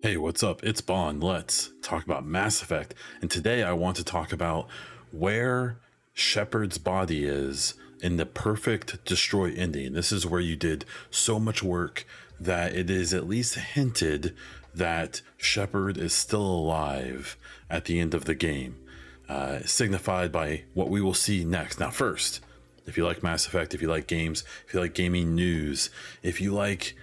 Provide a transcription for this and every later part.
Hey, what's up? It's Bond. Let's talk about Mass Effect. And today I want to talk about where Shepard's body is in the perfect destroy ending. This is where you did so much work that it is at least hinted that Shepard is still alive at the end of the game, signified by what we will see next. Now, first, if you like Mass Effect, if you like games, if you like gaming news, if you like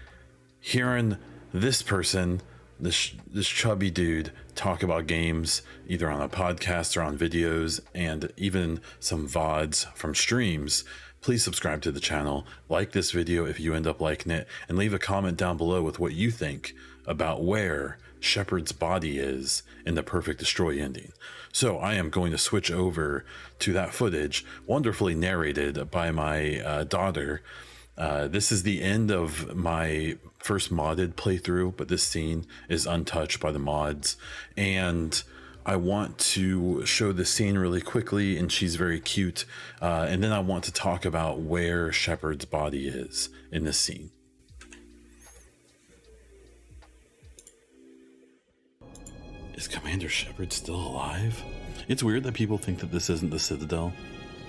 hearing this person, this chubby dude, talk about games either on a podcast or on videos and even some VODs from streams, please subscribe to the channel, like this video if you end up liking it, and leave a comment down below with what you think about where Shepard's body is in the perfect destroy ending. So I am going to switch over to that footage, wonderfully narrated by my daughter. This is the end of my first modded playthrough, but this scene is untouched by the mods. And I want to show the scene really quickly, and she's very cute. And then I want to talk about where Shepard's body is in this scene. Is Commander Shepard still alive? It's weird that people think that this isn't the Citadel.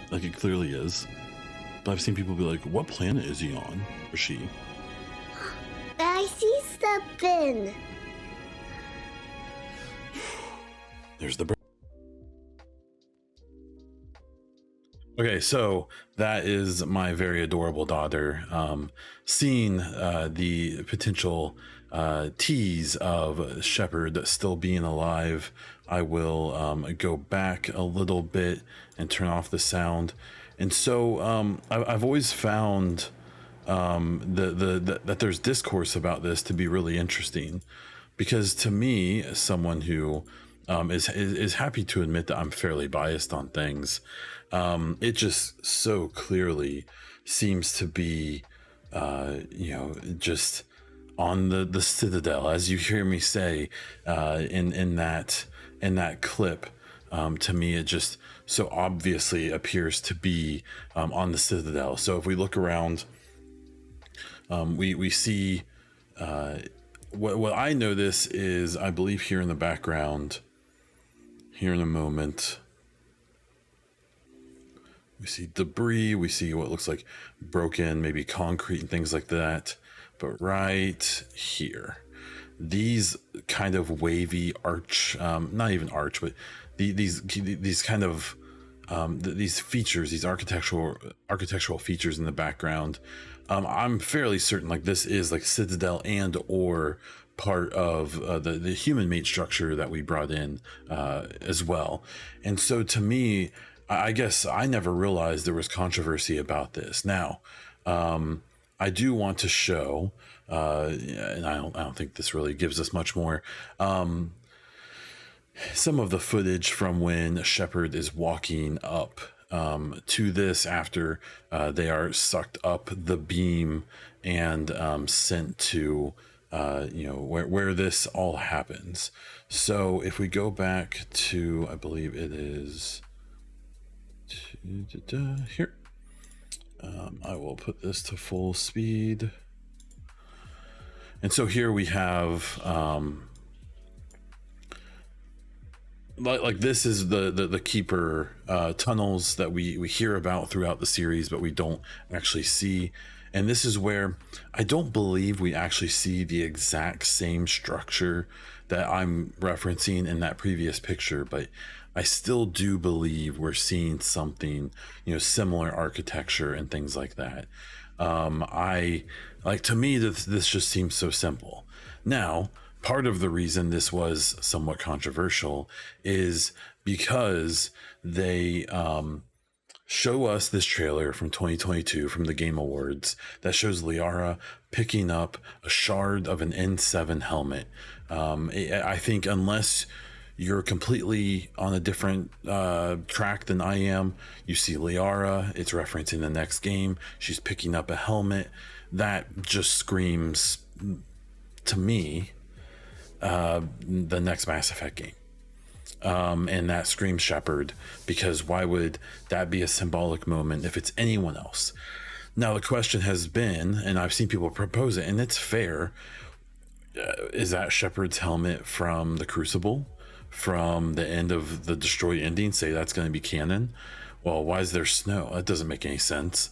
Like, it clearly is. But I've seen people be like, what planet is he on? Or she? I see something. There's the... Okay, so that is my very adorable daughter. Seeing the potential tease of Shepard still being alive, I will go back a little bit and turn off the sound. And so I've always found that there's discourse about this to be really interesting, because to me, as someone who is happy to admit that I'm fairly biased on things, it just so clearly seems to be, just on the Citadel, as you hear me say in that clip. To me, it just so obviously appears to be on the Citadel. So if we look around, we see what I notice is, I believe here in the background, here in a moment, we see debris, we see what looks like broken, maybe concrete and things like that. But right here, these kind of wavy arch, not even arch, but these kind of these features, these architectural features in the background, I'm fairly certain like this is like Citadel and or part of the human made structure that we brought in as well. And so to me, I guess I never realized there was controversy about this. Now, I do want to show, and I don't think this really gives us much more, some of the footage from when Shepard is walking up to this after they are sucked up the beam and sent to where this all happens. So if we go back to, I believe it is here, I will put this to full speed. And so here we have like this is the keeper tunnels that we hear about throughout the series, but we don't actually see. And this is where I don't believe we actually see the exact same structure that I'm referencing in that previous picture, but I still do believe we're seeing something, similar architecture and things like that. To me, this just seems so simple. Now, part of the reason this was somewhat controversial is because they show us this trailer from 2022 from the Game Awards that shows Liara picking up a shard of an N7 helmet. I think unless you're completely on a different track than I am, you see Liara, it's referencing the next game, she's picking up a helmet. That just screams to me the next Mass Effect game. And that screams Shepard, because why would that be a symbolic moment if it's anyone else? Now the question has been, and I've seen people propose it, and it's fair, Is that Shepard's helmet from the Crucible, from the end of the Destroy ending? Say that's going to be canon. Well, why is there snow? That doesn't make any sense.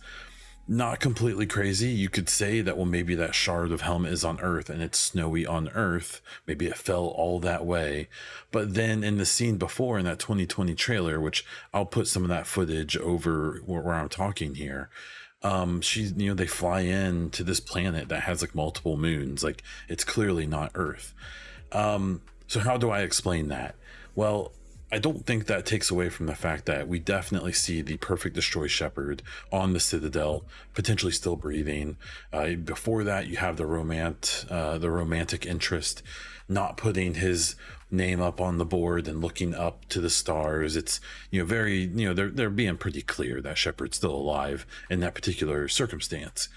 Not completely crazy. You could say that, well, maybe that shard of helmet is on Earth and it's snowy on Earth. Maybe it fell all that way. But then in the scene before, in that 2020 trailer, which I'll put some of that footage over where I'm talking here, she's, they fly in to this planet that has like multiple moons. Like, it's clearly not Earth. So how do I explain that? Well, I don't think that takes away from the fact that we definitely see the perfect destroy Shepard on the Citadel, potentially still breathing. Before that, you have the romantic interest, not putting his name up on the board and looking up to the stars. It's very they're being pretty clear that Shepard's still alive in that particular circumstance.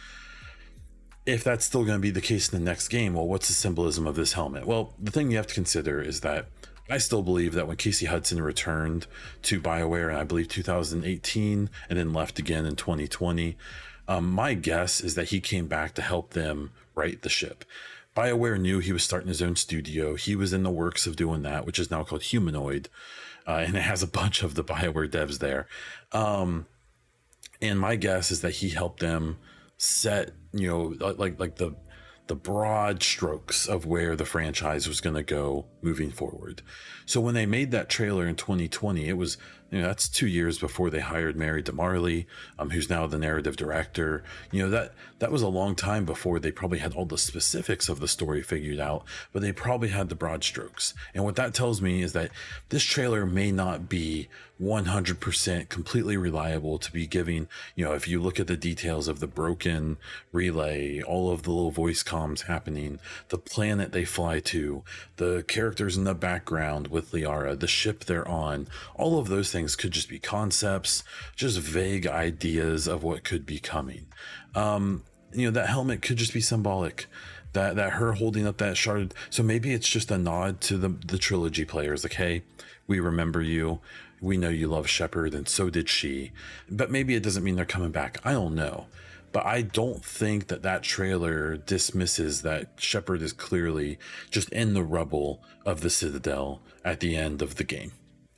If that's still going to be the case in the next game, well, what's the symbolism of this helmet? Well, the thing you have to consider is that I still believe that when Casey Hudson returned to BioWare in, I believe, 2018 and then left again in 2020, my guess is that he came back to help them right the ship. BioWare knew he was starting his own studio. He was in the works of doing that, which is now called Humanoid, and it has a bunch of the BioWare devs there. And my guess is that he helped them set, like the broad strokes of where the franchise was going to go moving forward. So when they made that trailer in 2020, it was, that's 2 years before they hired Mary DeMarley, who's now the narrative director. That was a long time before they probably had all the specifics of the story figured out, but they probably had the broad strokes. And what that tells me is that this trailer may not be 100% completely reliable to be giving, if you look at the details of the broken relay, all of the little voice comms happening, the planet they fly to, the characters in the background with Liara, the ship they're on, all of those things could just be concepts, just vague ideas of what could be coming. That helmet could just be symbolic. That her holding up that shard. So maybe it's just a nod to the trilogy players. Like, hey, we remember you. We know you love Shepard, and so did she. But maybe it doesn't mean they're coming back. I don't know. But I don't think that trailer dismisses that Shepard is clearly just in the rubble of the Citadel at the end of the game.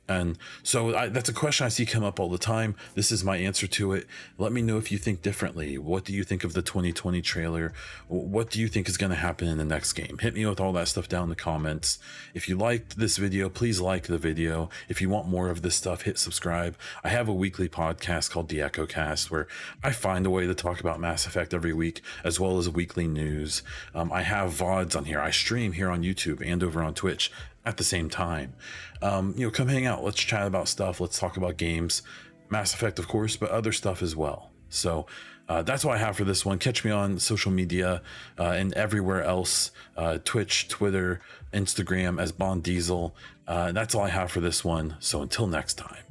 And so that's a question I see come up all the time. This is my answer to it. Let me know if you think differently. What do you think of the 2020 trailer? What do you think is going to happen in the next game? Hit me with all that stuff down in the comments. If you liked this video, please like the video. If you want more of this stuff, hit subscribe. I have a weekly podcast called The Echo Cast where I find a way to talk about Mass Effect every week, as well as weekly news. I have VODs on here. I stream here on YouTube and over on Twitch at the same time. Come hang out. Let's chat about stuff. Let's talk about games, Mass Effect, of course, but other stuff as well. So that's what I have for this one. Catch me on social media and everywhere else, Twitch, Twitter, Instagram as Bond Diesel. That's all I have for this one. So until next time.